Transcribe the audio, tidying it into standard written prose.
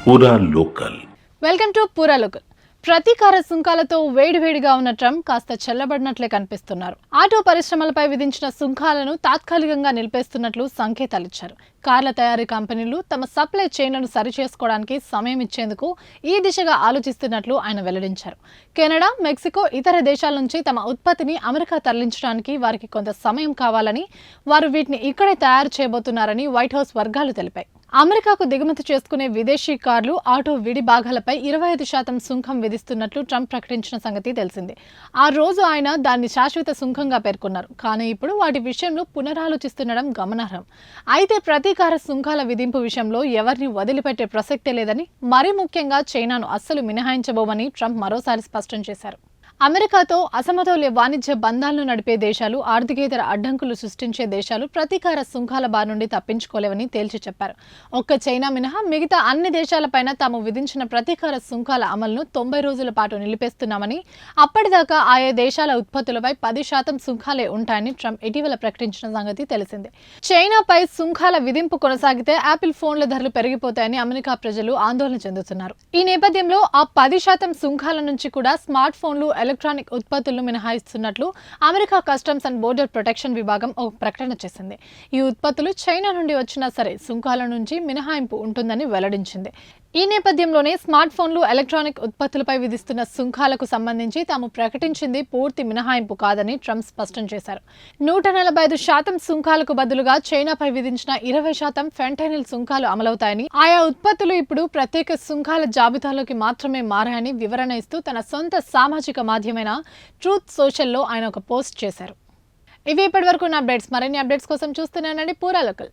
పూరా local. Welcome to పూరా local. ప్రతీకార సుంకాలతో వేడివేడిగా ఉన్న ట్రంప్ కాస్త చల్లబడినట్లే కనిపిస్తున్నారు. ఆటో పరిశ్రమలపై విధించిన సుంకాలను తాత్కాలికంగా నిలిపేస్తున్నట్లు సంకేతాలిచ్చారు. కార్ల తయారీ కంపెనీలు తమ సప్లై చైన్లను సరిచేసుకోవడానికి సమయం ఇచ్చేందుకు ఈ దిశగా ఆలోచిస్తున్నట్లు ఆయన వెల్లడించారు. కెనడా, మెక్సికో, ఇతర దేశాల నుంచి తమ ఉత్పత్తిని అమెరికా తరలించడానికి వారికి కొంత సమయం కావాలని, వారు వీటిని ఇక్కడే తయారు చేయబోతున్నారని వైట్ హౌస్ వర్గాలు తెలిపాయి. అమెరికాకు దిగుమతి చేసుకునే విదేశీ కార్లు, ఆటో విడి భాగాలపై 25% సుంకం విధిస్తున్నట్లు ట్రంప్ ప్రకటించిన సంగతి తెలిసిందే. ఆ రోజు ఆయన దాన్ని శాశ్వత సుంకంగా పేర్కొన్నారు. కానీ ఇప్పుడు వాటి విషయంలో పునరాలోచిస్తుండడం గమనార్హం. అయితే ప్రతీకార సుంకాల విధింపు విషయంలో ఎవరిని వదిలిపెట్టే ప్రసక్తే లేదని, మరీ ముఖ్యంగా చైనాను అస్సలు మినహాయించబోమని ట్రంప్ మరోసారి స్పష్టం చేశారు. అమెరికాతో అసమతౌల్య వాణిజ్య బంధాలను నడిపే దేశాలు, ఆర్థికేతర అడ్డంకులు సృష్టించే దేశాలు ప్రతీకార సుంకాల బారి నుండి తప్పించుకోలేవని తేల్చి చెప్పారు. ఒక్క చైనా మినహా మిగతా అన్ని దేశాలపైన తాము విధించిన ప్రతీకార సుంకాల అమలును 90 రోజుల పాటు నిలిపేస్తున్నామని, అప్పటిదాకా ఆయా దేశాల ఉత్పత్తులపై 10% సుంకాలే ఉంటాయని ట్రంప్ ఇటీవల ప్రకటించిన సంగతి తెలిసిందే. చైనాపై సుంకాల విధింపు కొనసాగితే యాపిల్ ఫోన్ల ధరలు పెరిగిపోతాయని అమెరికా ప్రజలు ఆందోళన చెందుతున్నారు. ఈ నేపథ్యంలో ఆ 10% సుంకాల నుంచి కూడా స్మార్ట్ ఫోన్లు, ఎలక్ట్రానిక్ ఉత్పత్తులను మినహాయిస్తున్నట్లు America customs and border protection విభాగం ఒక ప్రకటన చేసింది. ఈ ఉత్పత్తులు చైనా నుండి వచ్చినా సరే సుంకాల నుంచి మినహాయింపు ఉంటుందని వెల్లడించింది. ఈ నేపథ్యంలోనే స్మార్ట్ ఫోన్లు, ఎలక్ట్రానిక్ ఉత్పత్తులపై విధిస్తున్న సుంకాలకు సంబంధించి తాము ప్రకటించింది పూర్తి మినహాయింపు కాదని ట్రంప్ స్పష్టం చేశారు. 145% సుంకాలకు బదులుగా చైనాపై విధించిన 20% ఫెంటైనిల్ సుంకాలు అమలవుతాయని, ఆయా ఉత్పత్తులు ఇప్పుడు ప్రత్యేక సుంకాల జాబితాలోకి మాత్రమే మారాయని వివరణ ఇస్తూ తన సొంత సామాజిక మాధ్యమైన ట్రూత్ సోషల్లో ఆయన ఒక పోస్ట్ చేశారు. ఇవి ఇప్పటివరకు ఉన్న అప్డేట్స్. మరిన్ని అప్డేట్స్ కోసం చూస్తున్నానండి పూరా లోకల్.